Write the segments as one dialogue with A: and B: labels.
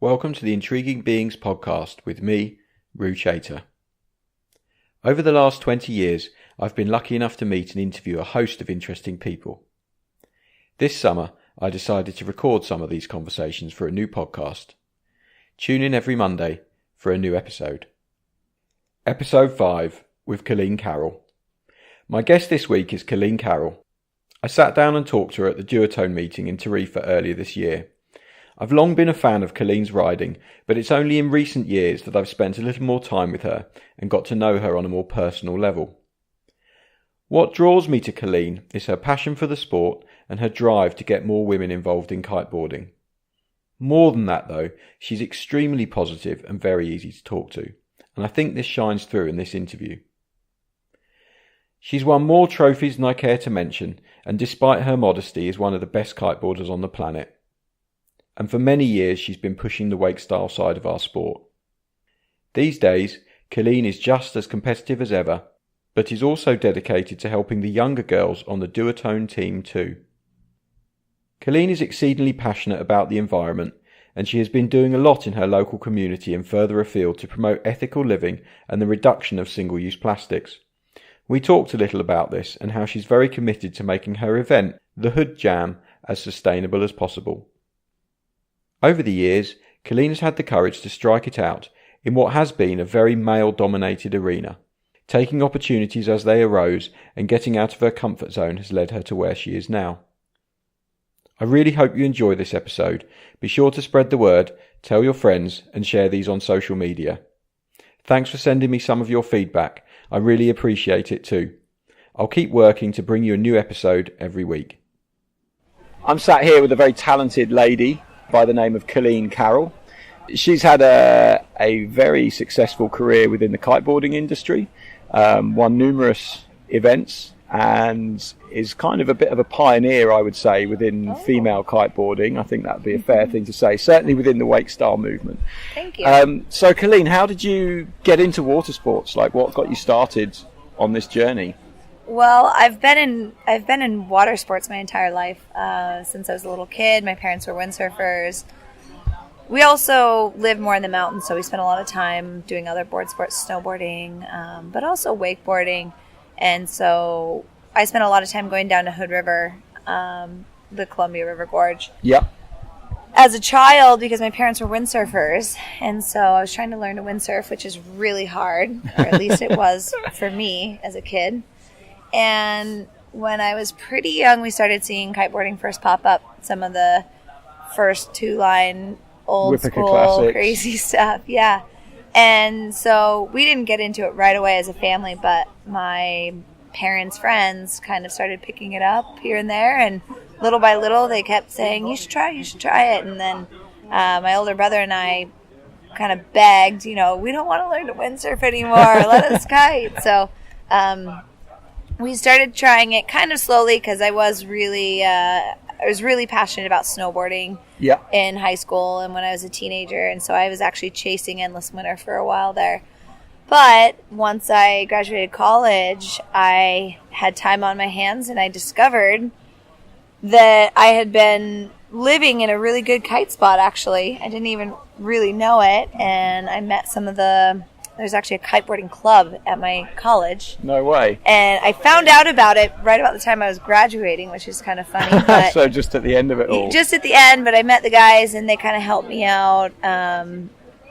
A: Welcome to the Intriguing Beings podcast with me, Rue Chater. Over the last 20 years, I've been lucky enough to meet and interview a host of interesting people. This summer, I decided to record some of these conversations for a new podcast. Tune in every Monday for a new episode. Episode 5 with Colleen Carroll. My guest this week is Colleen Carroll. I sat down and talked to her at the Duotone meeting in Tarifa earlier this year. I've long been a fan of Colleen's riding, but it's only in recent years that I've spent a little more time with her and got to know her on a more personal level. What draws me to Colleen is her passion for the sport and her drive to get more women involved in kiteboarding. More than that though, she's extremely positive and very easy to talk to, and I think this shines through in this interview. She's won more trophies than I care to mention, and despite her modesty is one of the best kiteboarders on the planet. And for many years she's been pushing the wake style side of our sport. These days, Colleen is just as competitive as ever, but is also dedicated to helping the younger girls on the Duotone team too. Colleen is exceedingly passionate about the environment, and she has been doing a lot in her local community and further afield to promote ethical living and the reduction of single-use plastics. We talked a little about this and how she's very committed to making her event, the Hood Jam, as sustainable as possible. Over the years, Colleen has had the courage to strike it out in what has been a very male-dominated arena. Taking opportunities as they arose and getting out of her comfort zone has led her to where she is now. I really hope you enjoy this episode. Be sure to spread the word, tell your friends and share these on social media. Thanks for sending me some of your feedback. I really appreciate it too. I'll keep working to bring you a new episode every week. I'm sat here with a very talented lady by the name of Colleen Carroll. She's had a very successful career within the kiteboarding industry, won numerous events, and is kind of a bit of a pioneer, I would say, within female kiteboarding. I think that would be a fair thing to say, certainly within the wake style movement.
B: Thank you.
A: So Colleen, how did you get into water sports? Like, what got you started on this journey?
B: Well, I've been in water sports my entire life. Since I was a little kid, my parents were windsurfers. We also lived more in the mountains, so we spent a lot of time doing other board sports, snowboarding, but also wakeboarding. And so I spent a lot of time going down to Hood River, the Columbia River Gorge.
A: Yeah.
B: As a child, because my parents were windsurfers, and so I was trying to learn to windsurf, which is really hard, or at least it was for me as a kid. And when I was pretty young, we started seeing kiteboarding first pop up. Some of the first two-line old school classics. Crazy stuff, yeah. And so we didn't get into it right away as a family, but my parents' friends kind of started picking it up here and there, and little by little they kept saying, you should try it. And then my older brother and I kind of begged, we don't want to learn to windsurf anymore, let us kite. So we started trying it kind of slowly because I was really passionate about snowboarding in high school and when I was a teenager, and so I was actually chasing endless winter for a while there. But once I graduated college, I had time on my hands, and I discovered that I had been living in a really good kite spot, actually. I didn't even really know it, and I met there's actually a kiteboarding club at my college.
A: No way.
B: And I found out about it right about the time I was graduating, which is kind of funny. But
A: so just at the end of it all? Just
B: at the end, but I met the guys, and they kind of helped me out,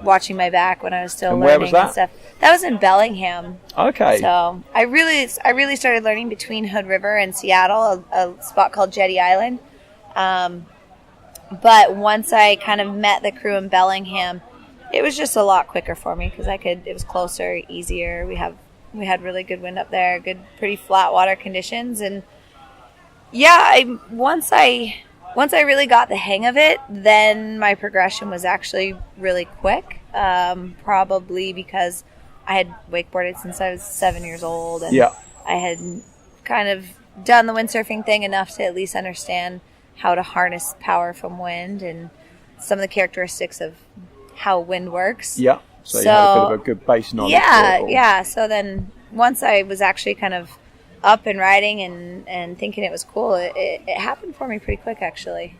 B: watching my back when I was still learning.
A: Where was that?
B: And stuff. That was in Bellingham.
A: Okay.
B: So I really started learning between Hood River and Seattle, a spot called Jetty Island. But once I kind of met the crew in Bellingham, it was just a lot quicker for me because it was closer, easier. We had really good wind up there, good, pretty flat water conditions, and yeah, once I really got the hang of it, then my progression was actually really quick. Probably because I had wakeboarded since I was 7 years old, and I had kind of done the windsurfing thing enough to at least understand how to harness power from wind and some of the characteristics of how wind works.
A: Yeah. So you had a bit of a good base knowledge.
B: Yeah. So then once I was actually kind of up and riding and thinking it was cool, it happened for me pretty quick, actually,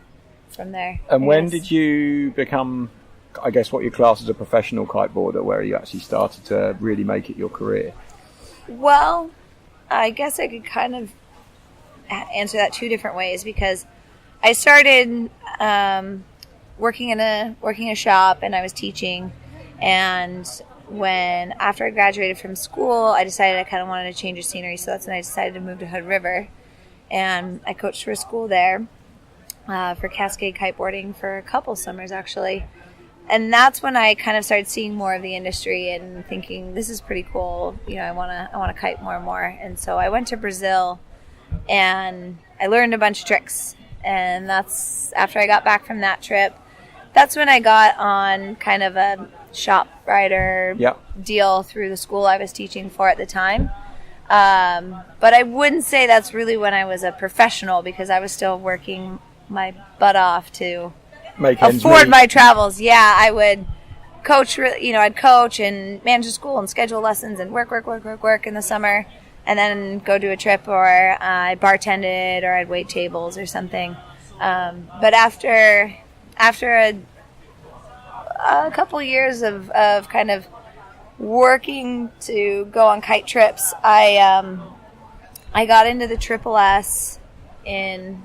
B: from there.
A: And when did you become I guess, what you class as a professional kiteboarder, where you actually started to really make it your career?
B: Well, I guess I could kind of answer that two different ways, because I started working in a shop, and I was teaching, and after I graduated from school, I decided I kind of wanted to change of scenery, so that's when I decided to move to Hood River, and I coached for a school there for Cascade kiteboarding for a couple summers actually. And that's when I kind of started seeing more of the industry and thinking, this is pretty cool. I want to kite more and more. And so I went to Brazil and I learned a bunch of tricks. And that's after I got back from that trip. That's when I got on kind of a shop rider deal through the school I was teaching for at the time. But I wouldn't say that's really when I was a professional, because I was still working my butt off to afford my travels. Yeah, I would coach, I'd coach and manage the school and schedule lessons and work in the summer, and then go do a trip, or I bartended, or I'd wait tables or something. But after a couple years of kind of working to go on kite trips, I got into the Triple S in,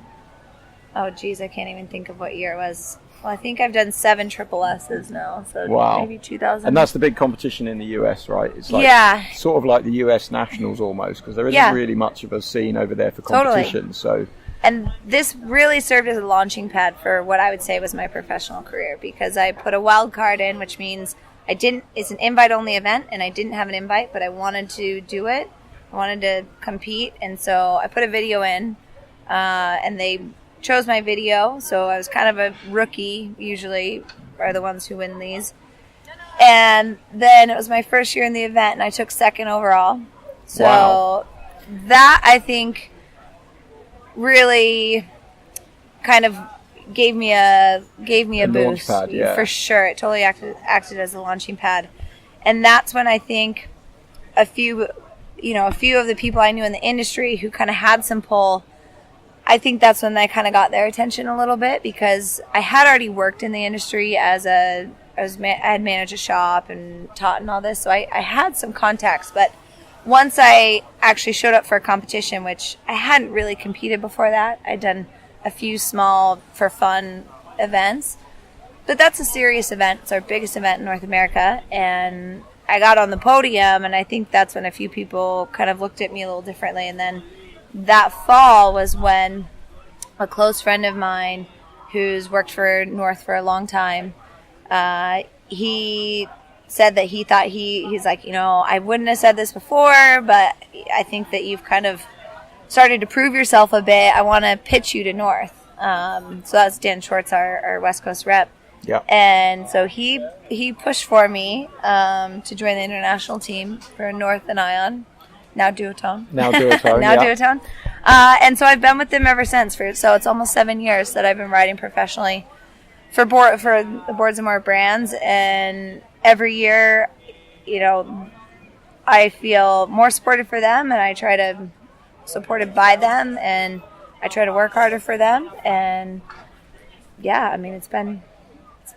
B: I can't even think of what year it was. Well, I think I've done 7 Triple S's now, so maybe 2000.
A: And that's the big competition in the US, right? It's like sort of like the US Nationals almost, because there isn't really much of a scene over there for competition.
B: Totally. And this really served as a launching pad for what I would say was my professional career, because I put a wild card in, which means it's an invite-only event, and I didn't have an invite, but I wanted to do it. I wanted to compete, and so I put a video in, and they chose my video, so I was kind of a rookie, usually are the ones who win these. And then it was my first year in the event, and I took 2nd overall. So that, I think, really kind of gave me a boost.
A: Pad,
B: for sure. It totally acted as a launching pad. And that's when I think a few of the people I knew in the industry who kind of had some pull, I think that's when I kind of got their attention a little bit, because I had already worked in the industry I had managed a shop and taught and all this, so I had some contacts. But once I actually showed up for a competition, which I hadn't really competed before that, I'd done a few small for fun events, but that's a serious event. It's our biggest event in North America, and I got on the podium, and I think that's when a few people kind of looked at me a little differently. And then that fall was when a close friend of mine who's worked for North for a long time, he said that he thought he's like, I wouldn't have said this before, but I think that you've kind of started to prove yourself a bit. I want to pitch you to North. So that's Dan Schwartz, our West Coast rep.
A: Yeah. And
B: so he pushed for me to join the international team for North and Ion. Now Duotone. Duotone. And so I've been with them ever since. So it's almost 7 years that I've been riding professionally for the Boards and More brands. And every year, I feel more supported for them, and I try to supported by them, and I try to work harder for them. And yeah, I mean, it's been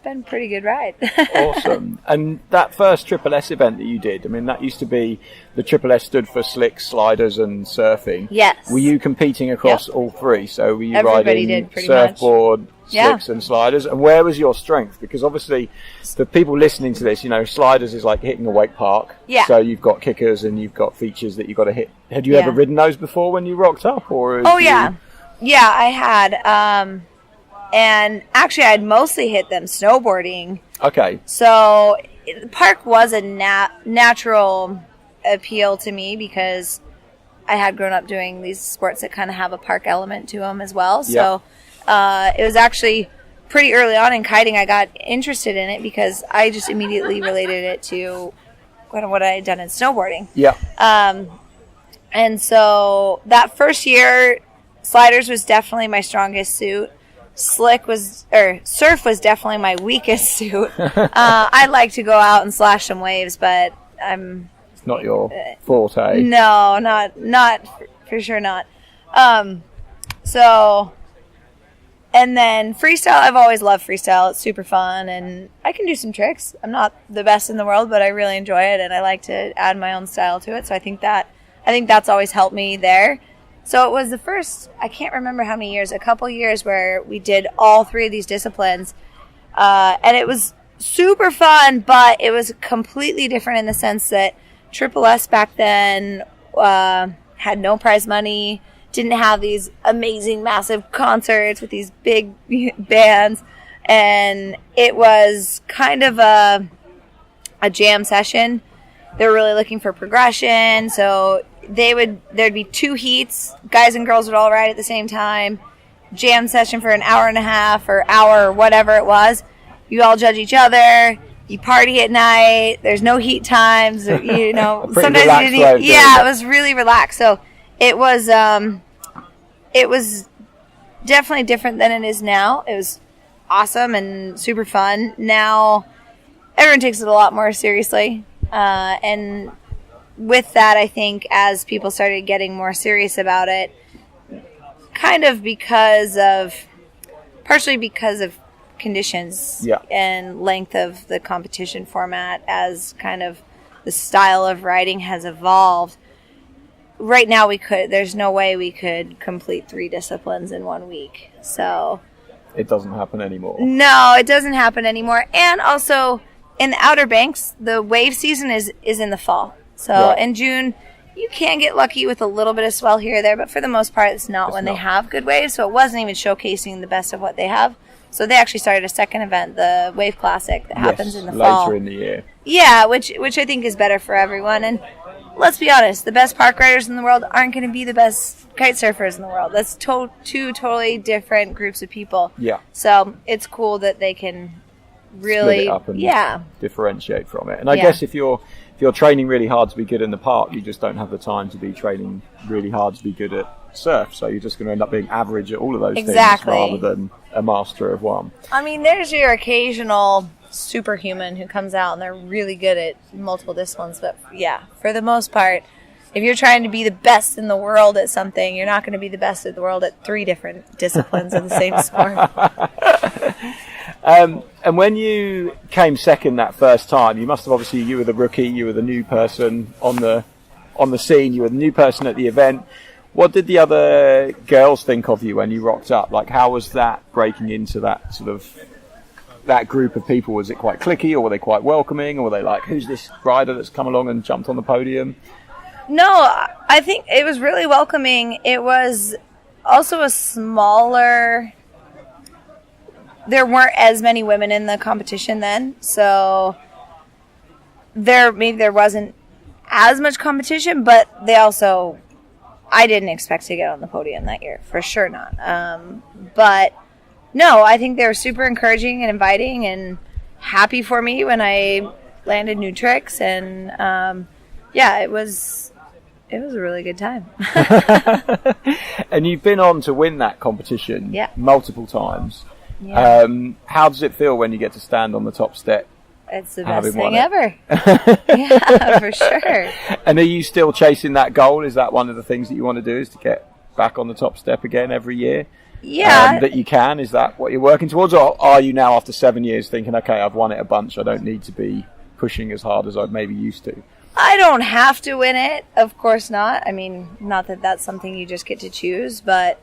B: a pretty good ride.
A: Awesome. And that first Triple S event that you did, I mean, that used to be, the Triple S stood for slicks, sliders and surfing.
B: Yes.
A: Were you competing across all three? So were you
B: Everybody
A: riding
B: did,
A: surfboard, slicks and sliders? And where was your strength? Because obviously, for people listening to this, sliders is like hitting a wake park.
B: Yeah.
A: So you've got kickers and you've got features that you've got to hit. Had you ever ridden those before when you rocked up?
B: Yeah, I had. And actually, I'd mostly hit them snowboarding.
A: Okay.
B: So the park was a natural appeal to me, because I had grown up doing these sports that kind of have a park element to them as well. So it was actually pretty early on in kiting I got interested in it, because I just immediately related it to what I had done in snowboarding.
A: Yeah.
B: And so that first year, sliders was definitely my strongest suit. Surf was definitely my weakest suit. I like to go out and slash some waves, but
A: it's not your forte.
B: No, not for sure not. So And then freestyle, I've always loved freestyle. It's super fun, and I can do some tricks. I'm not the best in the world, but I really enjoy it, and I like to add my own style to it. So I think that's always helped me there. So it was the first, I can't remember how many years, a couple years where we did all three of these disciplines. And it was super fun, but it was completely different in the sense that Triple S back then had no prize money, didn't have these amazing, massive concerts with these big bands. And it was kind of a jam session. They were really looking for progression. So there'd be 2 heats. Guys and girls would all ride at the same time. Jam session for an hour and a half or hour or whatever it was. You all judge each other. You party at night. There's no heat times. Sometimes you didn't. Yeah, it was really relaxed. So it was definitely different than it is now. It was awesome and super fun. Now everyone takes it a lot more seriously, and with that, I think as people started getting more serious about it, kind of partially because of conditions and length of the competition format, as kind of the style of riding has evolved. Right now there's no way we could complete 3 disciplines in 1 week. So
A: it doesn't happen anymore.
B: No, it doesn't happen anymore. And also in the Outer Banks, the wave season is in the fall. So in June, you can get lucky with a little bit of swell here or there, but for the most part, it's not when they have good waves. So it wasn't even showcasing the best of what they have. So they actually started a second event, the Wave Classic, that happens in the fall.
A: Later in the year.
B: Yeah, which I think is better for everyone. And let's be honest, the best park riders in the world aren't going to be the best kite surfers in the world. That's 2 totally different groups of people.
A: Yeah.
B: So it's cool that they can really
A: split it up and differentiate from it. And I guess if you're training really hard to be good in the park, you just don't have the time to be training really hard to be good at surf. So you're just going to end up being average at all of those things rather than a master of one.
B: I mean, there's your occasional superhuman who comes out and they're really good at multiple disciplines. But yeah, for the most part, if you're trying to be the best in the world at something, you're not going to be the best in the world at 3 different disciplines of the same sport.
A: And when you came second that first time, you must have you were the rookie, you were the new person on the scene, you were the new person at the event. What did the other girls think of you when you rocked up? Like, how was that breaking into that sort of that group of people? Was it quite cliquey, or were they quite welcoming, or were they like, who's this rider that's come along and jumped on the podium?
B: No, I think it was really welcoming. It was also a smaller... There weren't as many women in the competition then, so there wasn't as much competition, but I didn't expect to get on the podium that year, for sure not. But no, I think they were super encouraging and inviting and happy for me when I landed new tricks, and it was a really good time.
A: And you've been on to win that competition multiple times.
B: Yeah.
A: How does it feel when you get to stand on the top step?
B: It's the best thing ever. Yeah, for sure.
A: And are you still chasing that goal? Is that one of the things that you want to do, is to get back on the top step again every year?
B: Yeah.
A: That you can? Is that what you're working towards? Or are you now, after 7 years, thinking, okay, I've won it a bunch, I don't need to be pushing as hard as I maybe used to?
B: I don't have to win it. Of course not. I mean, not that that's something you just get to choose, but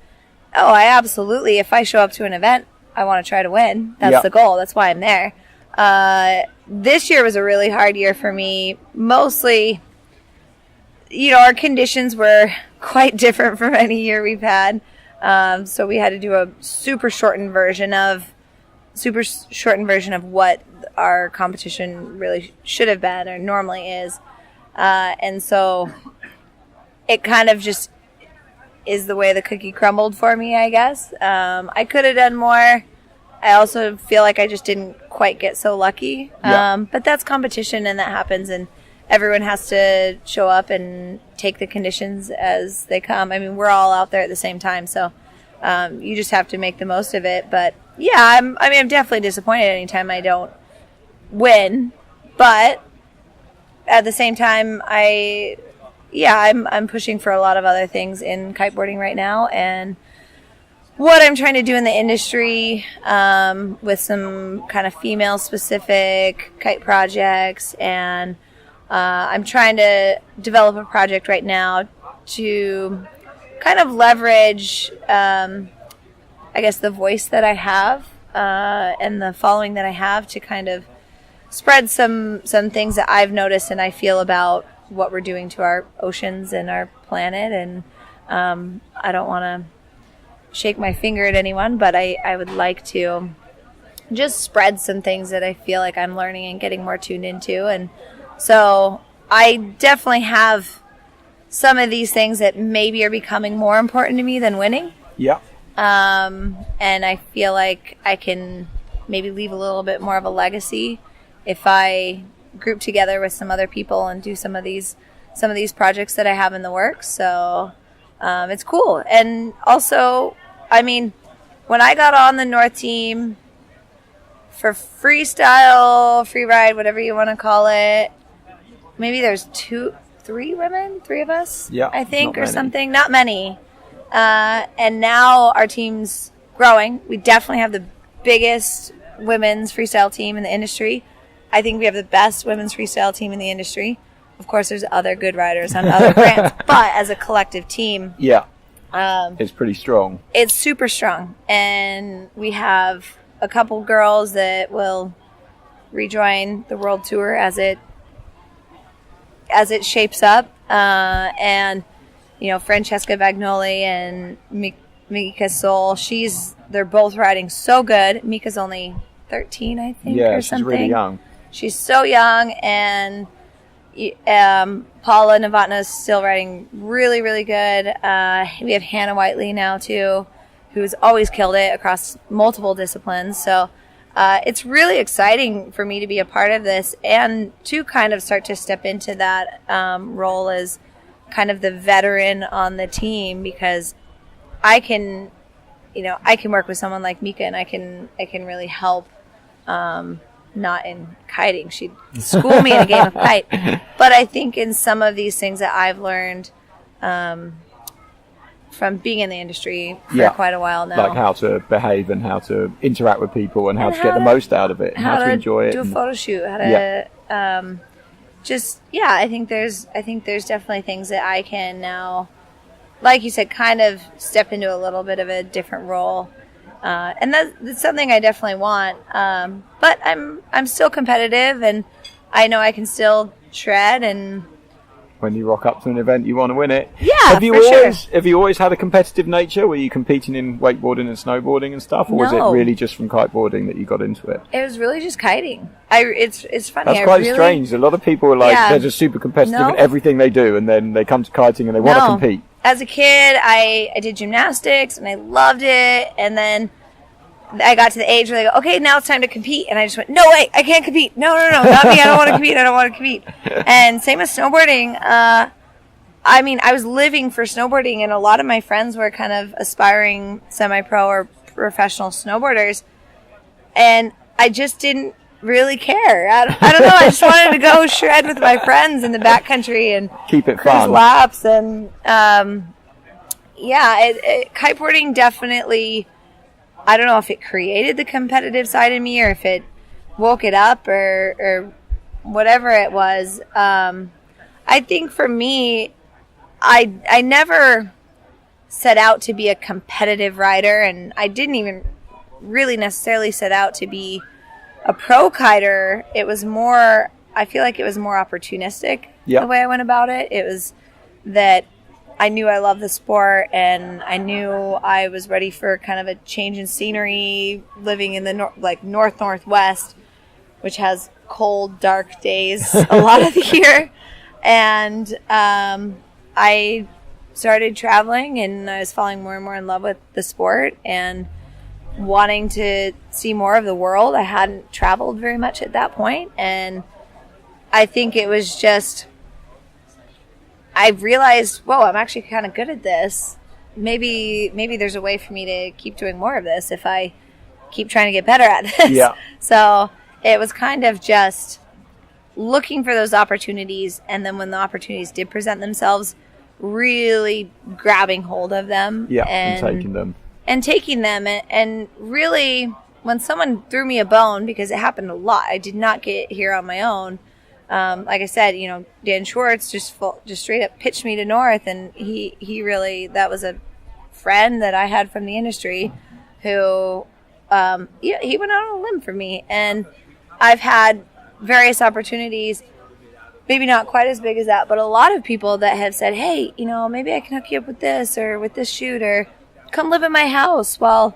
B: I absolutely, if I show up to an event, I want to try to win. That's the goal. That's why I'm there. This year was a really hard year for me. Mostly, our conditions were quite different from any year we've had. So we had to do a super shortened version of what our competition really should have been or normally is. And so it kind of just is the way the cookie crumbled for me, I guess. I could have done more. I also feel like I just didn't quite get so lucky. But that's competition, and that happens, and everyone has to show up and take the conditions as they come. I mean, we're all out there at the same time, so you just have to make the most of it. But yeah, I'm definitely disappointed anytime I don't win, but at the same time, I'm pushing for a lot of other things in kiteboarding right now, and what I'm trying to do in the industry, with some kind of female-specific kite projects, and I'm trying to develop a project right now to kind of leverage, I guess, the voice that I have and the following that I have to kind of spread some things that I've noticed and I feel about what we're doing to our oceans and our planet. And I don't want to shake my finger at anyone, but I would like to just spread some things that I feel like I'm learning and getting more tuned into. And so I definitely have some of these things that maybe are becoming more important to me than winning.
A: Yeah.
B: And I feel like I can maybe leave a little bit more of a legacy if I group together with some other people and do some of these projects that I have in the works. So it's cool. And also, I mean, when I got on the North team for freestyle, free ride, whatever you want to call it, maybe there's three of us,
A: yeah,
B: I think, or something. Not many. And now our team's growing. We definitely have the biggest women's freestyle team in the industry. I think we have the best women's freestyle team in the industry. Of course, there's other good riders on other brands, but as a collective team,
A: yeah, it's pretty strong.
B: It's super strong, and we have a couple girls that will rejoin the world tour as it shapes up, and you know, Francesca Bagnoli and Mika Sol. They're both riding so good. Mika's only 13, I think, or something.
A: Yeah, she's really young.
B: She's so young, and Paula Novotna's still riding really, really good. We have Hannah Whiteley now, too, who's always killed it across multiple disciplines. So it's really exciting for me to be a part of this and to kind of start to step into that role as kind of the veteran on the team, because I can work with someone like Mika, and I can really help. Not in kiting. She'd school me in a game of kite. But I think in some of these things that I've learned from being in the industry for quite a while now.
A: Like how to behave and how to interact with people and how to get the most out of it and how to enjoy it.
B: Do a photo shoot. How to I think there's definitely things that I can now, like you said, kind of step into a little bit of a different role. And that's something I definitely want. But I'm still competitive, and I know I can still shred. And
A: when you rock up to an event, you want to win it.
B: Yeah,
A: have you always had a competitive nature? Were you competing in wakeboarding and snowboarding and stuff, or was it really just from kiteboarding that you got into it?
B: It was really just kiting. It's funny.
A: That's quite strange. A lot of people are like they're just super competitive in everything they do, and then they come to kiting and they want to compete.
B: As a kid, I did gymnastics and I loved it, and then I got to the age where they go, okay, now it's time to compete, and I just went, no way, I can't compete. No, not me. I don't want to compete. And same with snowboarding. I mean, I was living for snowboarding, and a lot of my friends were kind of aspiring semi-pro or professional snowboarders, and I just didn't really care. I don't know. I just wanted to go shred with my friends in the backcountry and
A: keep it
B: cruise
A: fun.
B: Laps. And kiteboarding definitely, I don't know if it created the competitive side in me or if it woke it up or whatever it was. I think for me, I never set out to be a competitive rider, and I didn't even really necessarily set out to be a pro kiter. It was more, I feel like it was more opportunistic the way I went about it. It was that I knew I loved the sport, and I knew I was ready for kind of a change in scenery, living in the northwest, which has cold, dark days a lot of the year. And I started traveling, and I was falling more and more in love with the sport and wanting to see more of the world. I hadn't traveled very much at that point, and I think it was just, I realized, whoa, I'm actually kind of good at this. Maybe there's a way for me to keep doing more of this if I keep trying to get better at this.
A: Yeah.
B: So it was kind of just looking for those opportunities, and then when the opportunities did present themselves, really grabbing hold of them
A: and taking them.
B: and taking them. And really, when someone threw me a bone, because it happened a lot, I did not get here on my own. Like I said, Dan Schwartz just straight up pitched me to North, and he really, that was a friend that I had from the industry who, he went out on a limb for me. And I've had various opportunities, maybe not quite as big as that, but a lot of people that have said, hey, maybe I can hook you up with this or with this shoot, or come live in my house while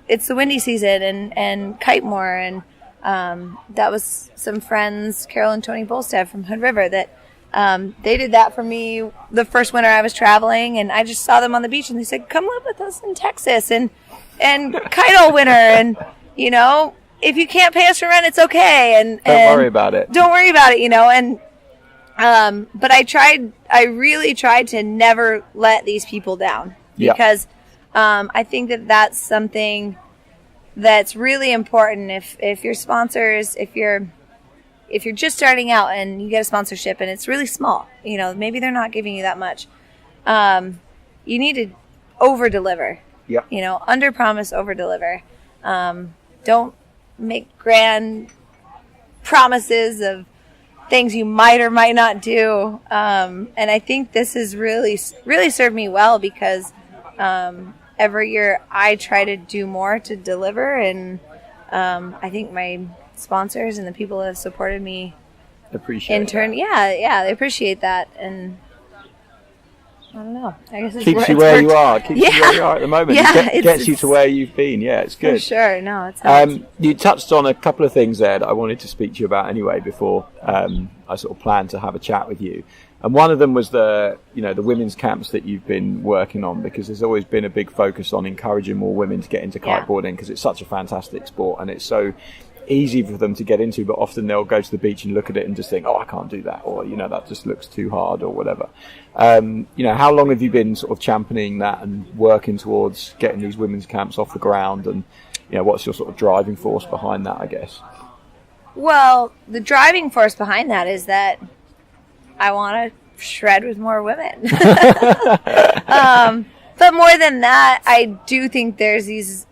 B: it's the windy season and kite more. And that was some friends, Carol and Tony Bolstad from Hood River, that they did that for me the first winter I was traveling, and I just saw them on the beach, and they said, come live with us in Texas and kite all winter, and if you can't pay us for rent, it's okay, and
A: don't worry about it.
B: And but I really tried to never let these people down, because I think that that's something that's really important. If your sponsors, if you're just starting out and you get a sponsorship and it's really small, maybe they're not giving you that much, you need to over deliver. Under promise, over deliver. Don't make grand promises of things you might or might not do. And I think this has really served me well, because every year I try to do more to deliver, and I think my sponsors and the people that have supported me
A: appreciate
B: in turn, they appreciate that. And I don't know, I guess
A: keeps you where you are at the moment. It gets you to where you've been. It's good.
B: For sure. No, it's helped.
A: You touched on a couple of things there that I wanted to speak to you about anyway before I sort of planned to have a chat with you. And one of them was the women's camps that you've been working on, because there's always been a big focus on encouraging more women to get into kiteboarding, because it's such a fantastic sport and it's so easy for them to get into, but often they'll go to the beach and look at it and just think, I can't do that, or that just looks too hard, or whatever. How long have you been sort of championing that and working towards getting these women's camps off the ground, and what's your sort of driving force behind that, I guess?
B: Well, the driving force behind that is that I want to shred with more women. But more than that, I do think there's these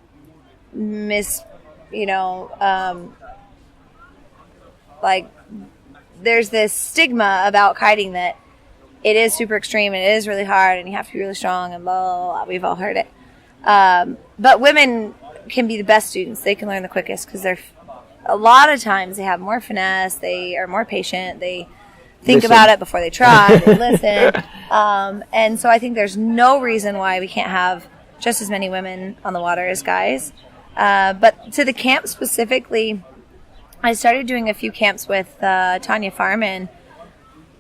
B: there's this stigma about kiting that it is super extreme and it is really hard and you have to be really strong and blah, blah, blah. We've all heard it. But women can be the best students. They can learn the quickest, because a lot of times they have more finesse, they are more patient, they think about it before they try, they listen. And so I think there's no reason why we can't have just as many women on the water as guys. But to the camp specifically, I started doing a few camps with Tanya Farman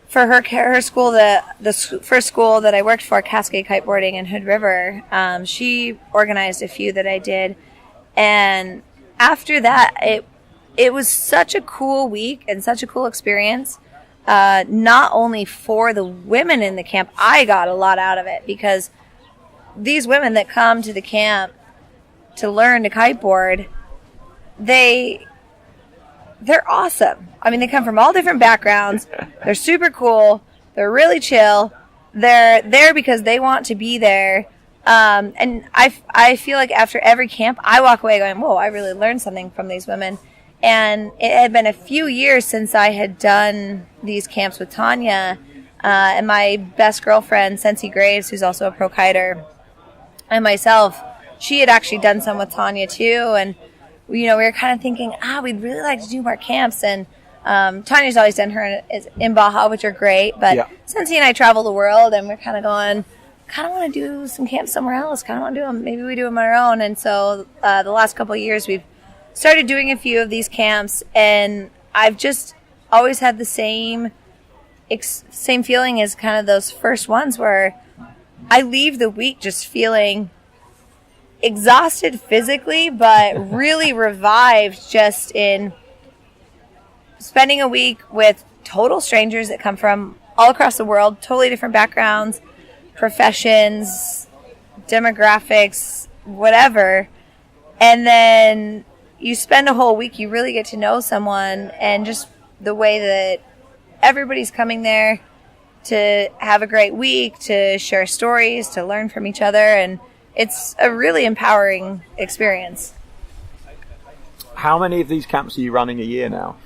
B: for her school, the first school that I worked for, Cascade Kiteboarding in Hood River. She organized a few that I did, and after that, it was such a cool week and such a cool experience. Not only for the women in the camp, I got a lot out of it, because these women that come to the camp to learn to kiteboard, they're awesome. I mean, they come from all different backgrounds. They're super cool. They're really chill. They're there because they want to be there. And I feel like after every camp, I walk away going, whoa, I really learned something from these women. And it had been a few years since I had done these camps with Tanya. And my best girlfriend, Sensi Graves, who's also a pro kiter, and myself, she had actually done some with Tanya too. And, we were kind of thinking, we'd really like to do more camps. And Tanya's always done her in Baja, which are great. But Sensi and I travel the world, and we're kind of going, kind of want to do some camps somewhere else. Kind of want to do them. Maybe we do them on our own. And so the last couple of years, we've started doing a few of these camps. And I've just always had the same feeling as kind of those first ones, where I leave the week just feeling exhausted physically, but really revived just in spending a week with total strangers that come from all across the world, totally different backgrounds, professions, demographics, whatever. And then you spend a whole week, you really get to know someone, and just the way that everybody's coming there to have a great week, to share stories, to learn from each other. And it's a really empowering experience.
A: How many of these camps are you running a year now?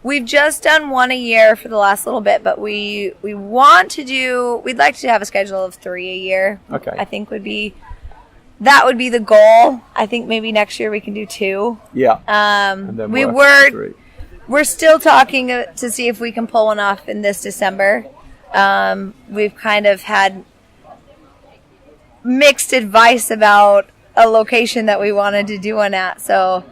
B: We've just done one a year for the last little bit, but we'd like to have a schedule of 3 a year.
A: Okay.
B: I think that would be the goal. I think maybe next year we can do 2.
A: Yeah.
B: And then we're still talking to see if we can pull one off in this December. We've kind of had mixed advice about a location that we wanted to do one at, so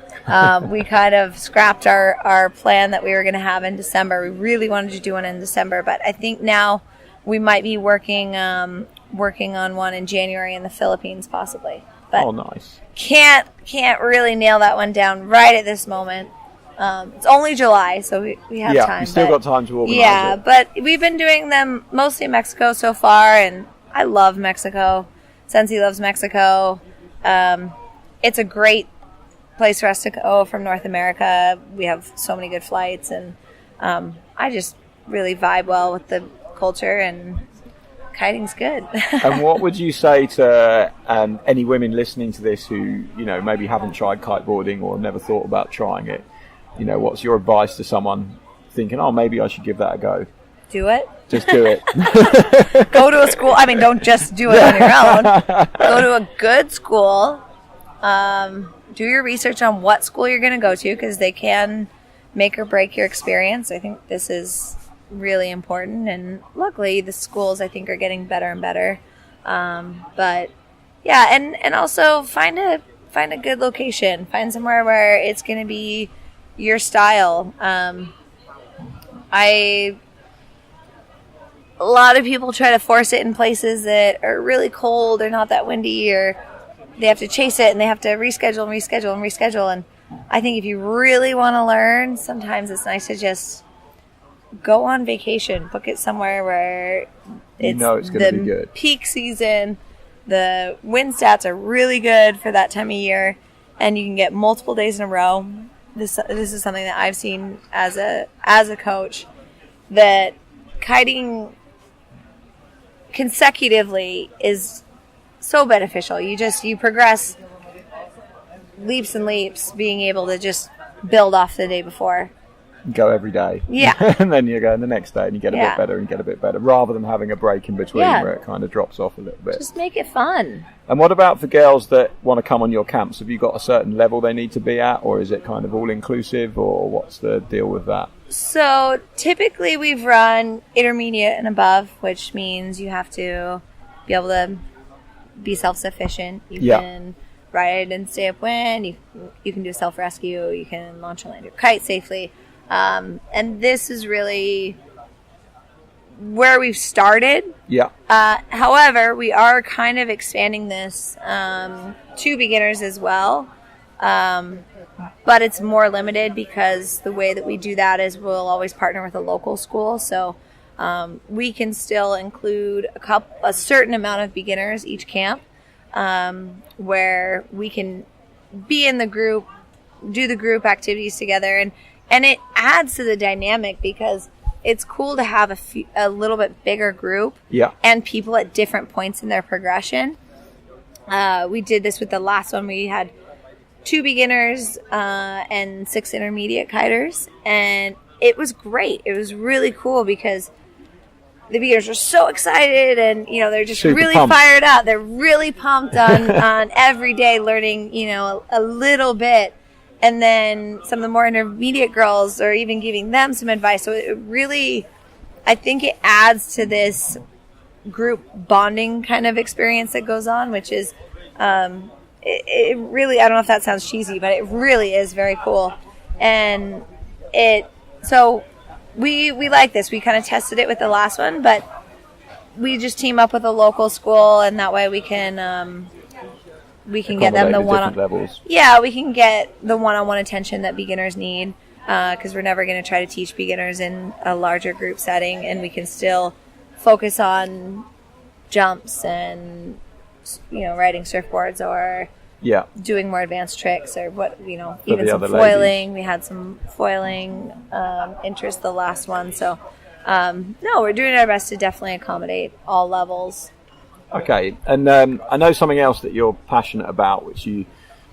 B: we kind of scrapped our plan that we were going to have in December. We really wanted to do one in December, but I think now we might be working on one in January in the Philippines, possibly. But
A: nice.
B: Can't really nail that one down right at this moment. It's only July, so we have time. Yeah,
A: you still got time to organize it.
B: Yeah, but we've been doing them mostly in Mexico so far, and I love Mexico. Sensi loves Mexico. It's a great place for us to go from North America. We have so many good flights, and I just really vibe well with the culture, and kiting's good.
A: And what would you say to any women listening to this who, maybe haven't tried kiteboarding or never thought about trying it? What's your advice to someone thinking, maybe I should give that a go?
B: Do it.
A: Just do it.
B: Go to a school. I mean, don't just do it on your own. Go to a good school. Do your research on what school you're going to go to, because they can make or break your experience. I think this is really important, and luckily the schools, I think, are getting better and better. But yeah, and also find a good location. Find somewhere where it's going to be your style. A lot of people try to force it in places that are really cold or not that windy, or they have to chase it and they have to reschedule. And I think if you really want to learn, sometimes it's nice to just go on vacation, book it somewhere where it's
A: going to be good.
B: Peak season, the wind stats are really good for that time of year, and you can get multiple days in a row. This is something that I've seen as a coach, that kiting consecutively is so beneficial. You progress leaps and leaps, being able to just build off the day before.
A: Go every day.
B: Yeah.
A: And then you go in the next day and you get a bit better and get a bit better, rather than having a break in between where it kind of drops off a little bit.
B: Just make it fun.
A: And what about for girls that want to come on your camps? Have you got a certain level they need to be at, or is it kind of all inclusive, or what's the deal with that?
B: So typically we've run intermediate and above, which means you have to be able to be self-sufficient. You can ride and stay upwind. You can do self-rescue. You can launch and land your kite safely. And this is really where we've started.
A: Yeah.
B: However, we are kind of expanding this to beginners as well. But it's more limited, because the way that we do that is we'll always partner with a local school. So we can still include a certain amount of beginners each camp, where we can be in the group, do the group activities together, and it adds to the dynamic, because it's cool to have a little bit bigger group and people at different points in their progression. We did this with the last one. We had 2 beginners and 6 intermediate kiters, and it was great. It was really cool, because the beginners are so excited, and they're just
A: super
B: really
A: pumped.
B: Fired up. They're really pumped on every day learning a little bit. And then some of the more intermediate girls are even giving them some advice. So it really, I think it adds to this group bonding kind of experience that goes on, which is, it really, I don't know if that sounds cheesy, but it really is very cool. And so we like this. We kind of tested it with the last one, but we just team up with a local school, and that way we can get them the
A: levels.
B: Yeah, we can get the one-on-one attention that beginners need, because we're never going to try to teach beginners in a larger group setting, and we can still focus on jumps and riding surfboards, or doing more advanced tricks, or even some foiling. Ladies. We had some foiling interest the last one, so no, we're doing our best to definitely accommodate all levels.
A: Okay, and I know something else that you're passionate about, which you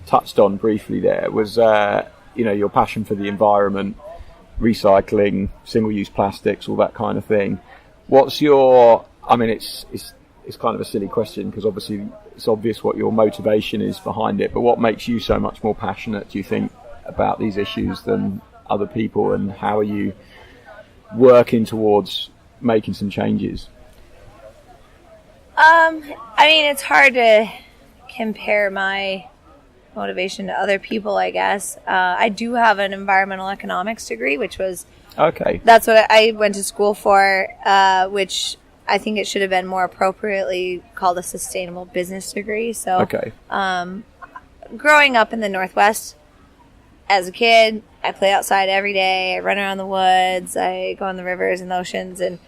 A: touched on briefly there, was your passion for the environment, recycling, single-use plastics, all that kind of thing. What's your? I mean, it's kind of a silly question because obviously it's obvious what your motivation is behind it. But what makes you so much more passionate, do you think, about these issues than other people, and how are you working towards making some changes?
B: I mean, it's hard to compare my motivation to other people, I guess. I do have an environmental economics degree, which was...
A: Okay.
B: That's what I went to school for, which I think it should have been more appropriately called a sustainable business degree. So,
A: okay.
B: Growing up in the Northwest, as a kid, I play outside every day. I run around the woods. I go on the rivers and the oceans, and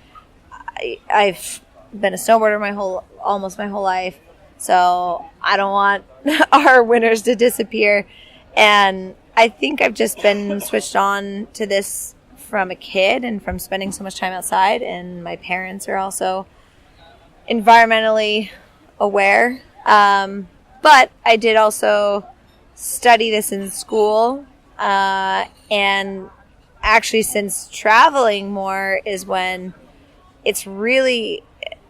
B: I've been a snowboarder almost my whole life. So I don't want our winters to disappear. And I think I've just been switched on to this from a kid and from spending so much time outside. And my parents are also environmentally aware. But I did also study this in school. And actually, since traveling more is when it's really,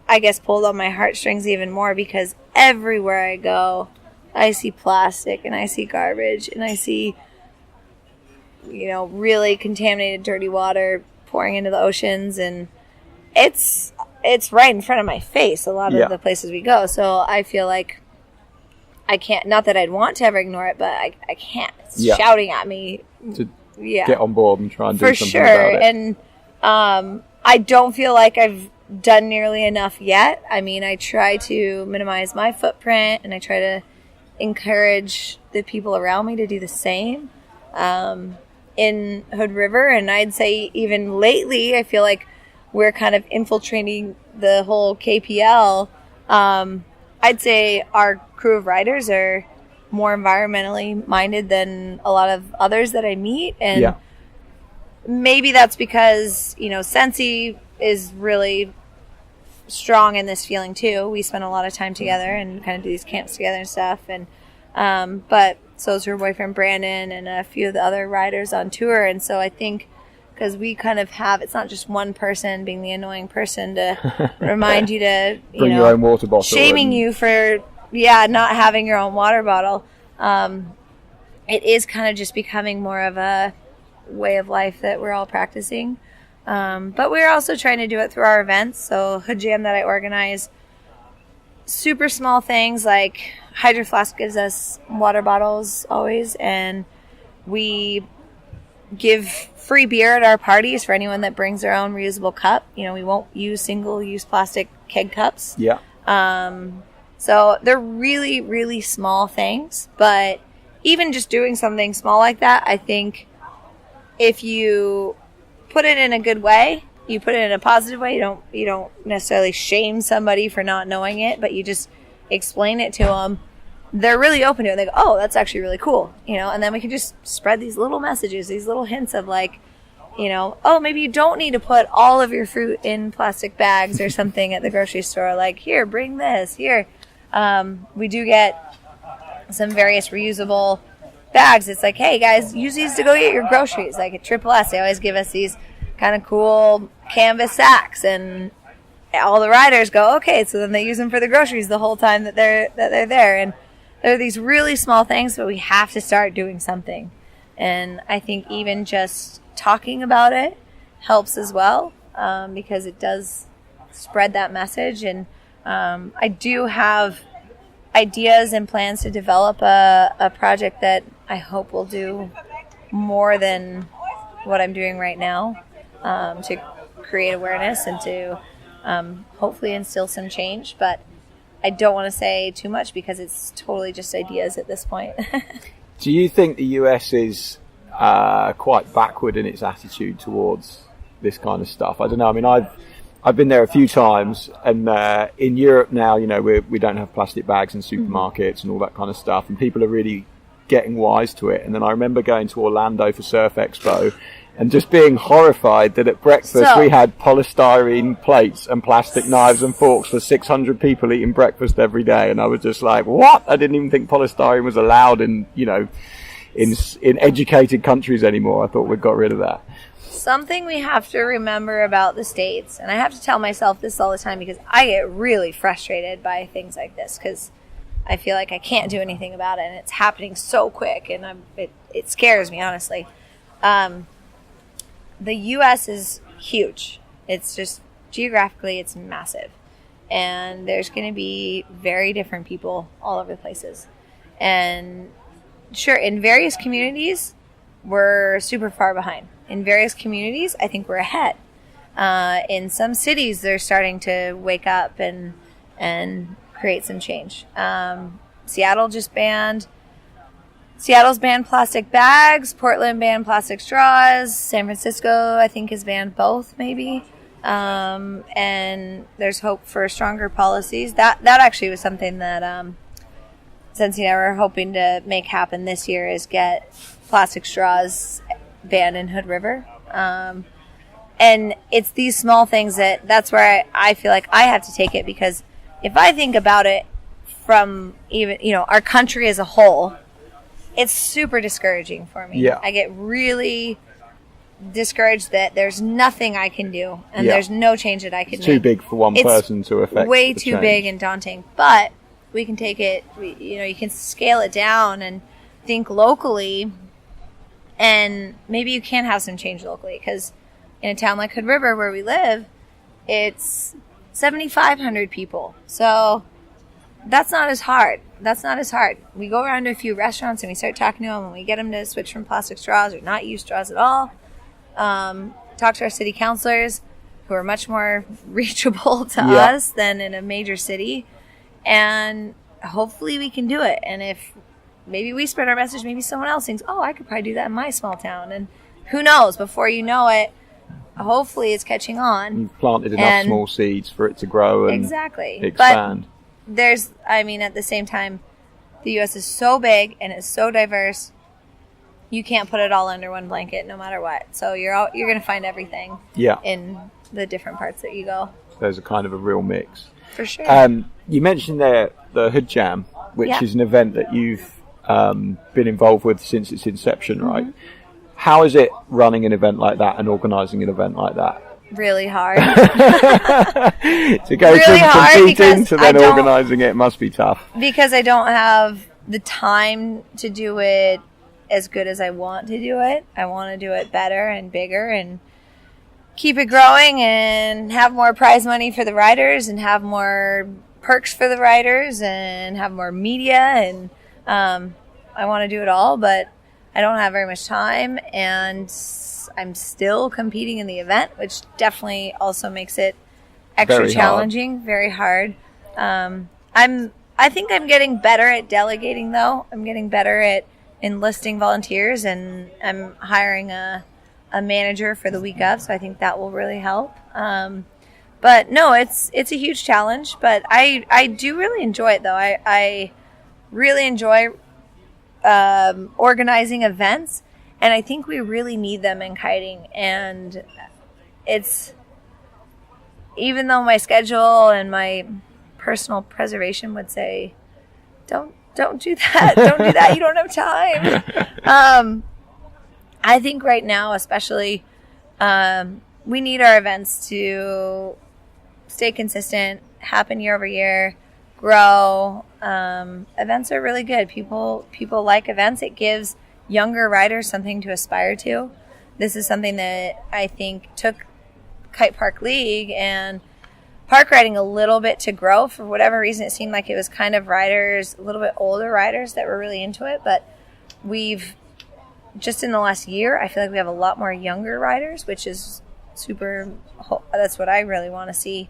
B: I guess, pulled on my heartstrings even more, because everywhere I go, I see plastic and I see garbage and I see, really contaminated, dirty water pouring into the oceans, and it's right in front of my face a lot of the places we go. So I feel like I can't, not that I'd want to ever ignore it, but I can't. It's shouting at me
A: to get on board and try and do something about it.
B: For sure. And I don't feel like I've done nearly enough yet. I mean, I try to minimize my footprint, and I try to encourage the people around me to do the same in Hood River. And I'd say even lately, I feel like we're kind of infiltrating the whole KPL. I'd say our crew of riders are more environmentally minded than a lot of others that I meet. And maybe that's because, Sensi is really strong in this feeling too. We spend a lot of time together and kind of do these camps together and stuff. And but so is her boyfriend Brandon and a few of the other riders on tour. And so I think because we kind of have, it's not just one person being the annoying person to remind you to
A: bring your own water bottle,
B: shaming you for not having your own water bottle. It is kind of just becoming more of a way of life that we're all practicing. But we're also trying to do it through our events. So Hood Jam that I organize, super small things like Hydro Flask gives us water bottles always, and we give free beer at our parties for anyone that brings their own reusable cup. We won't use single-use plastic keg cups.
A: Yeah.
B: So they're really, really small things, but even just doing something small like that, I think if you put it in a good way, you put it in a positive way, you don't necessarily shame somebody for not knowing it, but you just explain it to them. They're really open to it. They go, oh, that's actually really cool, and then we can just spread these little messages, these little hints of like, oh, maybe you don't need to put all of your fruit in plastic bags or something at the grocery store. Like, here, bring this, here. We do get some various reusable bags. It's like, hey, guys, use these to go get your groceries. Like at Triple S, they always give us these kind of cool canvas sacks, and all the riders go, okay, so then they use them for the groceries the whole time that they're there. And there are these really small things, but we have to start doing something. And I think even just talking about it helps as well, because it does spread that message. And I do have ideas and plans to develop a project that I hope will do more than what I'm doing right now, to create awareness and to hopefully instill some change. But I don't want to say too much because it's totally just ideas at this point.
A: Do you think the US is quite backward in its attitude towards this kind of stuff? I don't know. I mean, I've been there a few times, and in Europe now, we don't have plastic bags in supermarkets and all that kind of stuff, and people are really getting wise to it. And then I remember going to Orlando for Surf Expo, and just being horrified that at breakfast we had polystyrene plates and plastic knives and forks for 600 people eating breakfast every day. And I was just like, what? I didn't even think polystyrene was allowed in educated countries anymore. I thought we'd got rid of that.
B: Something we have to remember about the States, and I have to tell myself this all the time because I get really frustrated by things like this because I feel like I can't do anything about it and it's happening so quick, and it scares me, honestly. The U.S. is huge. It's just, geographically, it's massive. And there's going to be very different people all over the places. And sure, in various communities, we're super far behind. In various communities, I think we're ahead. In some cities, they're starting to wake up and create some change. Seattle's banned plastic bags. Portland banned plastic straws. San Francisco, I think, has banned both, maybe. And there's hope for stronger policies. That actually was something that Sensi and I were hoping to make happen this year, is get plastic straws banned in Hood River. And it's these small things that's where I feel like I have to take it, because if I think about it from even, our country as a whole, it's super discouraging for me.
A: Yeah.
B: I get really discouraged that there's nothing I can do and there's no change that I can make.
A: Too big for one person to affect.
B: Way too big and daunting. But we can take it, you can scale it down and think locally, and maybe you can have some change locally, because in a town like Hood River where we live, it's 7,500 people. So that's not as hard. We go around to a few restaurants and we start talking to them, and we get them to switch from plastic straws or not use straws at all. Talk to our city councilors, who are much more reachable to us than in a major city. And hopefully we can do it. And if maybe we spread our message, maybe someone else thinks, oh, I could probably do that in my small town. And who knows, before you know it, hopefully it's catching on.
A: You've planted enough small seeds for it to grow and expand.
B: But at the same time, the U.S. is so big and it's so diverse. You can't put it all under one blanket, no matter what. So you're going to find everything in the different parts that you go.
A: So there's a kind of a real mix.
B: For sure.
A: You mentioned there the Hood Jam, which is an event that you've been involved with since its inception, right? How is it running an event like that and organising an event like that?
B: Really hard.
A: To go really from competing to then organising it must be tough. Because
B: I don't have the time to do it as good as I want to do it. I want to do it better and bigger and keep it growing and have more prize money for the riders and have more perks for the riders and have more media. And I want to do it all, but I don't have very much time, and I'm still competing in the event, which definitely also makes it extra very challenging, very hard. I think I'm getting better at delegating, though. I'm getting better at enlisting volunteers, and I'm hiring a manager for the week of, so I think that will really help. But no, it's a huge challenge, but I do really enjoy it, though. I really enjoy organizing events, and I think we really need them in kiting. And it's, even though my schedule and my personal preservation would say, don't do that, don't do that, you don't have time. I think right now, especially, we need our events to stay consistent, happen year over year, grow. Events are really good. People like events. It gives younger riders something to aspire to. This is something that I think took Kite Park League and park riding a little bit to grow. For whatever reason, it seemed like it was kind of riders, a little bit older riders that were really into it. But we've, just in the last year, I feel like we have a lot more younger riders, which is super, that's what I really want to see.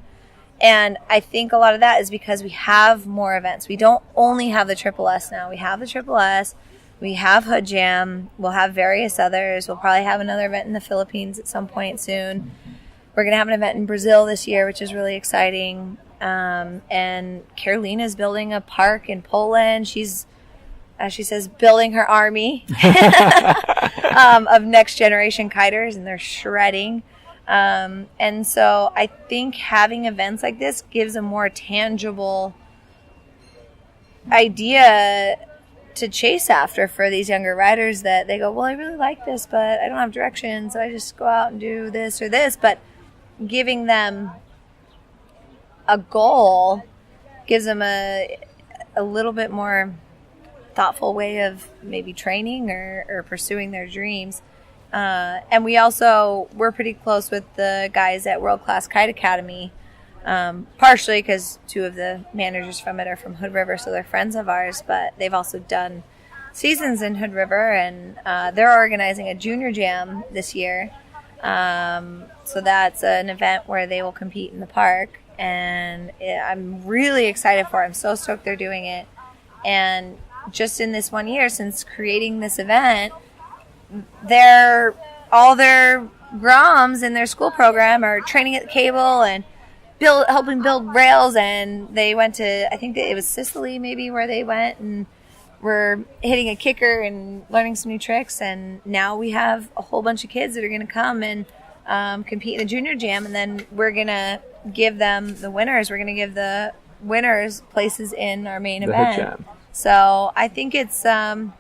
B: And I think a lot of that is because we have more events. We don't only have the Triple S now. We have the Triple S. We have Hood Jam. We'll have various others. We'll probably have another event in the Philippines at some point soon. We're going to have an event in Brazil this year, which is really exciting. And Carolina's building a park in Poland. She's as she says, building her army of next generation kiters, and they're shredding. And so I think having events like this gives a more tangible idea to chase after for these younger riders, that they go, well, I really like this, but I don't have direction, so I just go out and do this or this. But giving them a goal gives them a little bit more thoughtful way of maybe training or pursuing their dreams. And we're pretty close with the guys at World Class Kite Academy, partially because two of the managers from it are from Hood River, so they're friends of ours, but they've also done seasons in Hood River, and they're organizing a junior jam this year. So that's an event where they will compete in the park, and I'm really excited for it. I'm so stoked they're doing it. And just in this 1 year since creating this event, all their groms in their school program are training at the cable and helping build rails, and they went to, I think it was Sicily maybe, where they went and were hitting a kicker and learning some new tricks. And now we have a whole bunch of kids that are going to come and compete in the junior jam, and then we're going to give them the winners. We're going to give the winners places in our main event. Jam. So I think it's I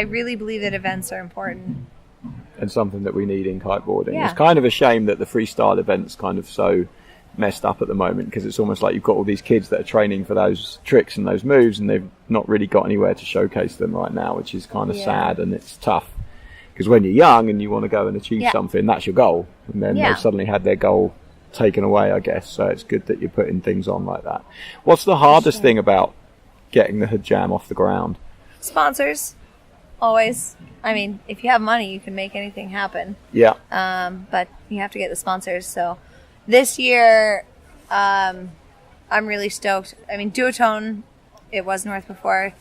B: really believe that events are important.
A: And something that we need in kiteboarding.
B: Yeah.
A: It's kind of a shame that the freestyle event's kind of so messed up at the moment, because it's almost like you've got all these kids that are training for those tricks and those moves, and they've not really got anywhere to showcase them right now, which is kind of sad, and it's tough. Because when you're young and you want to go and achieve something, that's your goal. And then they've suddenly had their goal taken away, I guess. So it's good that you're putting things on like that. What's the hardest thing about getting the Hood Jam off the ground?
B: Sponsors. Always. I mean, if you have money, you can make anything happen.
A: Yeah.
B: But you have to get the sponsors. So this year, I'm really stoked. I mean, Duotone, it was North before.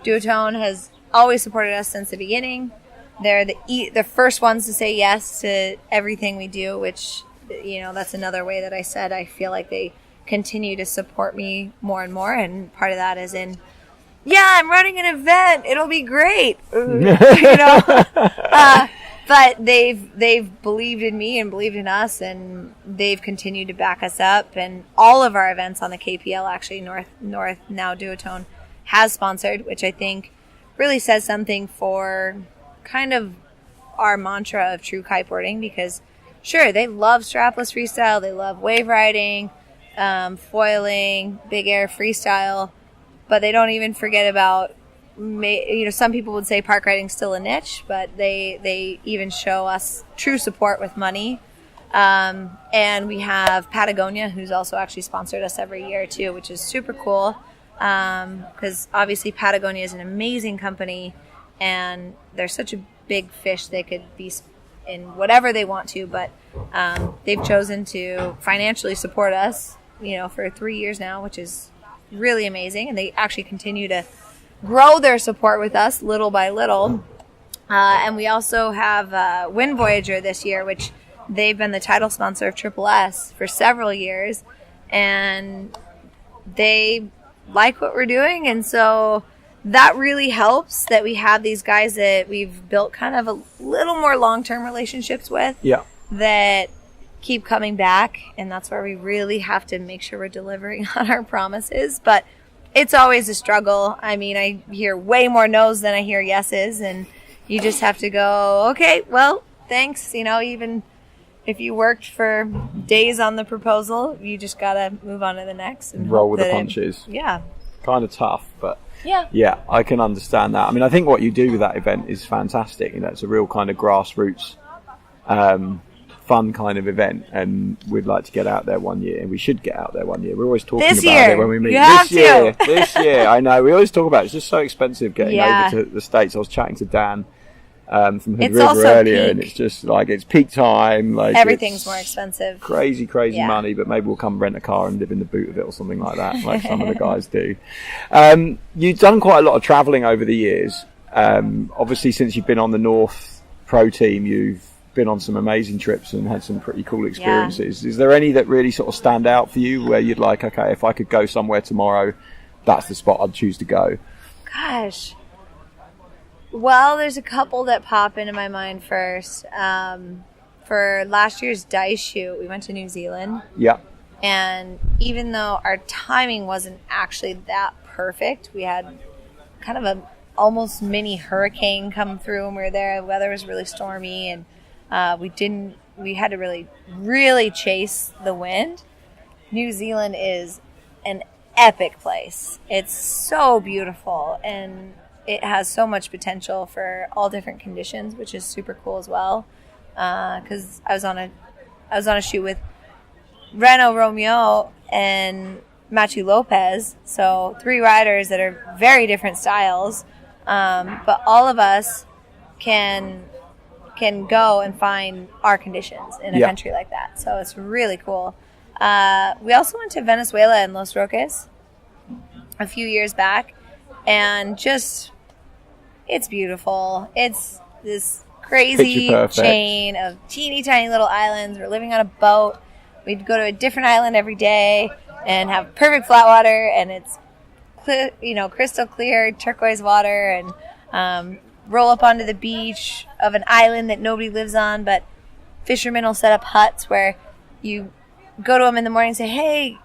B: Duotone has always supported us since the beginning. They're the first ones to say yes to everything we do, which, that's another way that I said I feel like they continue to support me more and more. And part of that is in, I'm running an event, it'll be great. But they've believed in me and believed in us, and they've continued to back us up. And all of our events on the KPL, actually, North now Duotone, has sponsored, which I think really says something for kind of our mantra of true kiteboarding. Because sure, they love strapless freestyle, they love wave riding, foiling, big air freestyle, but they don't even forget about, some people would say park riding's still a niche, but they even show us true support with money. And we have Patagonia, who's also actually sponsored us every year too, which is super cool. Because obviously Patagonia is an amazing company, and they're such a big fish, they could be in whatever they want to, but they've chosen to financially support us, for 3 years now, which is really amazing. And they actually continue to grow their support with us little by little. And we also have Wind Voyager this year, which they've been the title sponsor of Triple S for several years, and they like what we're doing. And so that really helps that we have these guys that we've built kind of a little more long-term relationships with, that keep coming back. And that's where we really have to make sure we're delivering on our promises. But it's always a struggle. I mean, I hear way more no's than I hear yeses, and you just have to go, okay, well, thanks. Even if you worked for days on the proposal, you just got to move on to the next and
A: roll with the punches. Kind of tough, but yeah, I can understand that. I mean, I think what you do with that event is fantastic. It's a real kind of grassroots, fun kind of event, and we'd like to get out there one year, and we should get out there one year. We're always talking about it when we meet. This year, I know. We always talk about it. It's just so expensive getting over to the States. I was chatting to Dan from Hood River earlier, and it's just like it's peak time. Like
B: everything's more expensive.
A: Crazy money, but maybe we'll come rent a car and live in the boot of it or something like that, like some of the guys do. You've done quite a lot of travelling over the years. Obviously, since you've been on the North Pro team, you've been on some amazing trips and had some pretty cool experiences. Is there any that really sort of stand out for you where you'd like, okay, if I could go somewhere tomorrow, that's the spot I'd choose to go?
B: Gosh. Well, there's a couple that pop into my mind first. For last year's dice shoot, we went to New Zealand.
A: Yeah.
B: And even though our timing wasn't actually that perfect, we had kind of a almost mini hurricane come through when we were there. The weather was really stormy, and we had to really chase the wind. New Zealand is an epic place. It's so beautiful, and it has so much potential for all different conditions, which is super cool as well. Because I was on a shoot with Reno Romeo and Machu Lopez, so 3 riders that are very different styles, but all of us can go and find our conditions in a country like that. So it's really cool. We also went to Venezuela and Los Roques a few years back, and just, it's beautiful. It's this crazy chain of teeny tiny little islands. We're living on a boat. We'd go to a different island every day and have perfect flat water, and it's crystal clear turquoise water, and roll up onto the beach of an island that nobody lives on, but fishermen will set up huts where you go to them in the morning and say, hey,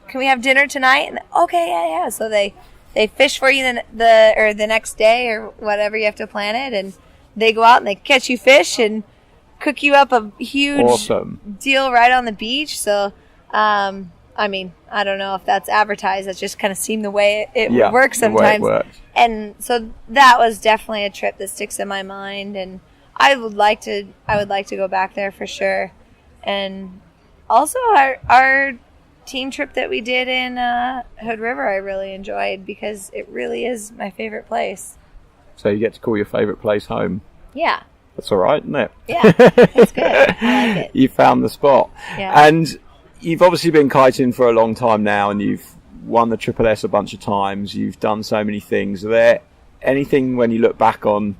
B: can we have dinner tonight? And okay, yeah. So they fish for you the next day or whatever, you have to plan it, and they go out and they catch you fish and cook you up a huge deal right on the beach. So, I mean, I don't know if that's advertised. That just kind of seemed the way it works sometimes.
A: The way it works.
B: And so that was definitely a trip that sticks in my mind, and I would like to go back there for sure. And also our team trip that we did in Hood River, I really enjoyed, because it really is my favorite place.
A: So you get to call your favorite place home.
B: Yeah.
A: That's all right, isn't it?
B: Yeah, it's good. I like it.
A: You found the spot.
B: Yeah.
A: And you've obviously been kiting for a long time now, and you've won the Triple S a bunch of times. You've done so many things. Are there anything, when you look back on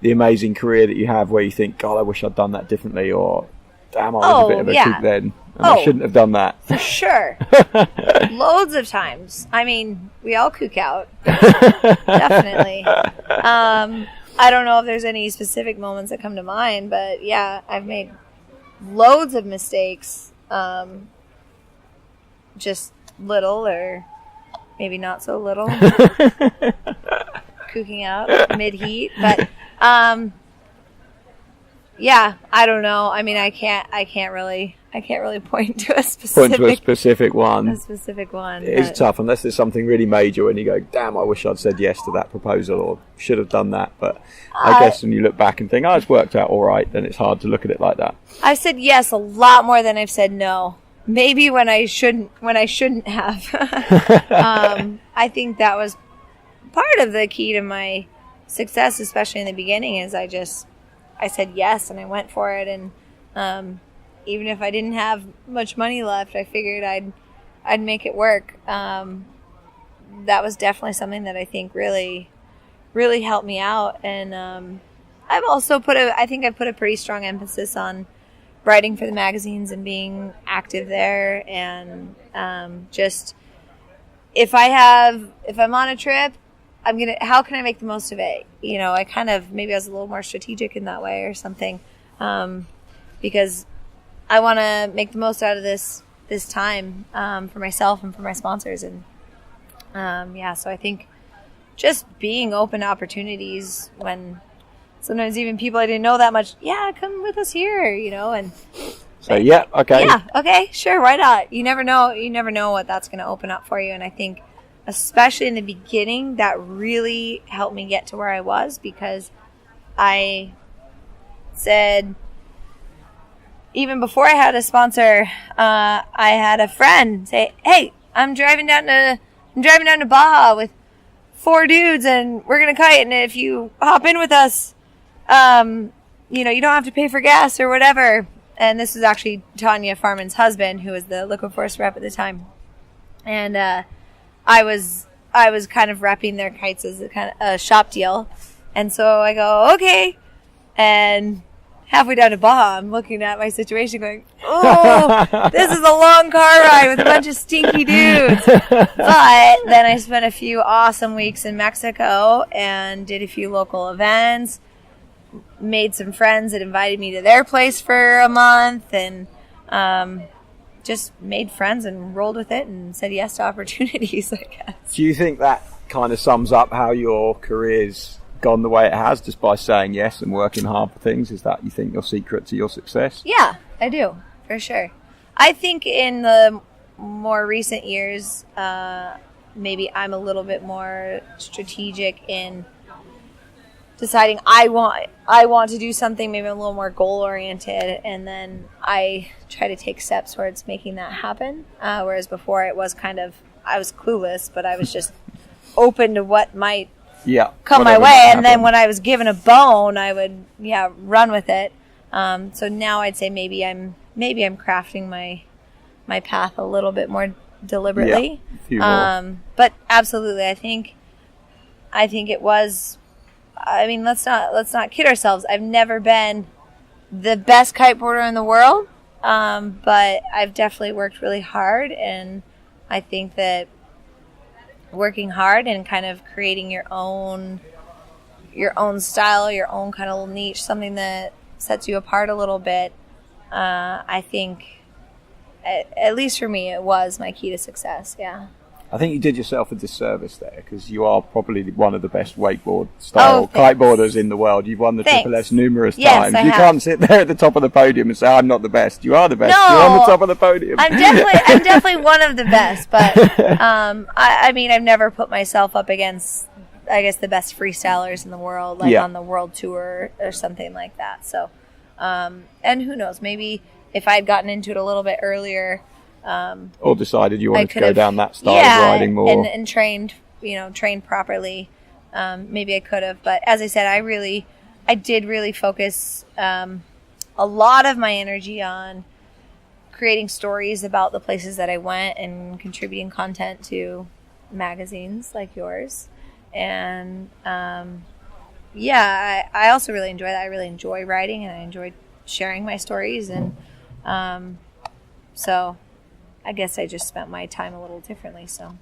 A: the amazing career that you have, where you think, God, I wish I'd done that differently, or damn, I was a bit of a kook then, and I shouldn't have done that?
B: For sure. Loads of times. I mean, we all kook out. Definitely. I don't know if there's any specific moments that come to mind, but yeah, I've made loads of mistakes. Just little, or maybe not so little. Kooking out mid-heat. But yeah, I don't know. I mean, I can't really point to a specific one.
A: A specific one. It is tough, unless there's something really major and you go, damn, I wish I'd said yes to that proposal, or should have done that. But I guess when you look back and think, it's worked out all right, then it's hard to look at it like that.
B: I've said yes a lot more than I've said no. Maybe when I shouldn't have. I think that was part of the key to my success, especially in the beginning, is I said yes and I went for it, and even if I didn't have much money left, I figured I'd make it work. That was definitely something that I think really, really helped me out. And I've also I think I've put a pretty strong emphasis on writing for the magazines and being active there. And just if I'm on a trip, how can I make the most of it? Maybe I was a little more strategic in that way or something, because I want to make the most out of this time for myself and for my sponsors. And so I think just being open to opportunities when sometimes even people I didn't know that much, come with us here, and
A: so okay.
B: Yeah, okay, sure, why not? You never know what that's going to open up for you. And I think especially in the beginning, that really helped me get to where I was, because I said, even before I had a sponsor, I had a friend say, "Hey, I'm driving down to Baja with 4 dudes, and we're gonna kite. And if you hop in with us, you don't have to pay for gas or whatever." And this was actually Tanya Farman's husband, who was the Liquid Force rep at the time. And I was kind of repping their kites as a kind of a shop deal, and so I go, okay, and halfway down to Baja, I'm looking at my situation going, oh, this is a long car ride with a bunch of stinky dudes. But then I spent a few awesome weeks in Mexico and did a few local events, made some friends that invited me to their place for a month, and just made friends and rolled with it and said yes to opportunities, I guess.
C: Do you think that kind of sums up how your career's gone the way it has, just by saying yes and working hard for things? Is that, you think, your secret to your success?
B: Yeah, I do, for sure. I think in the more recent years, maybe I'm a little bit more strategic in deciding I want to do something. Maybe I'm a little more goal oriented, and then I try to take steps towards making that happen. Whereas before it was kind of, I was clueless, but I was just open to what might come my way. And then when I was given a bone, I would run with it. So now I'd say maybe I'm crafting my path a little bit more deliberately. But absolutely, I think it was. I mean, let's not kid ourselves. I've never been the best kiteboarder in the world, but I've definitely worked really hard, and I think that working hard and kind of creating your own style, your own kind of little niche, something that sets you apart a little bit, I think, at least for me, it was my key to success. Yeah.
C: I think you did yourself a disservice there, because you are probably one of the best wakeboard style kiteboarders in the world. You've won the Triple S numerous times. You can't sit there at the top of the podium and say, I'm not the best. You are the best.
B: No,
C: you're on the top of the podium.
B: I'm definitely one of the best, but I mean, I've never put myself up against, I guess, the best freestylers in the world, like on the world tour or something like that. So, and who knows, maybe if I'd gotten into it a little bit earlier,
C: or decided you wanted to go down that style of riding more,
B: and trained properly, maybe I could have. But as I said, I did really focus a lot of my energy on creating stories about the places that I went and contributing content to magazines like yours. And I also really enjoy that. I really enjoy writing, and I enjoy sharing my stories, and so I guess I just spent my time a little differently, so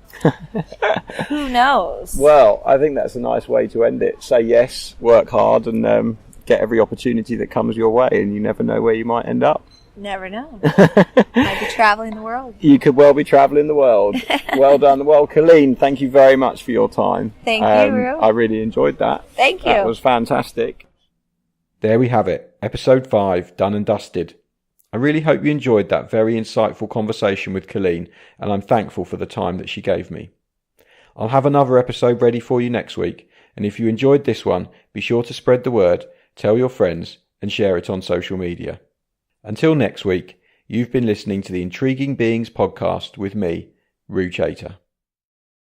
B: who knows?
C: Well, I think that's a nice way to end it. Say yes, work hard, and get every opportunity that comes your way, and you never know where you might end up.
B: Never know. I'd be traveling the world.
C: You could well be traveling the world. Well done. Well, Colleen, thank you very much for your time.
B: Thank you, Ru.
C: I really enjoyed that.
B: Thank you.
C: That was fantastic.
A: There we have it. Episode 5, done and dusted. I really hope you enjoyed that very insightful conversation with Colleen, and I'm thankful for the time that she gave me. I'll have another episode ready for you next week, and if you enjoyed this one, be sure to spread the word, tell your friends, and share it on social media. Until next week, you've been listening to the Intriguing Beings podcast with me, Ru Chater.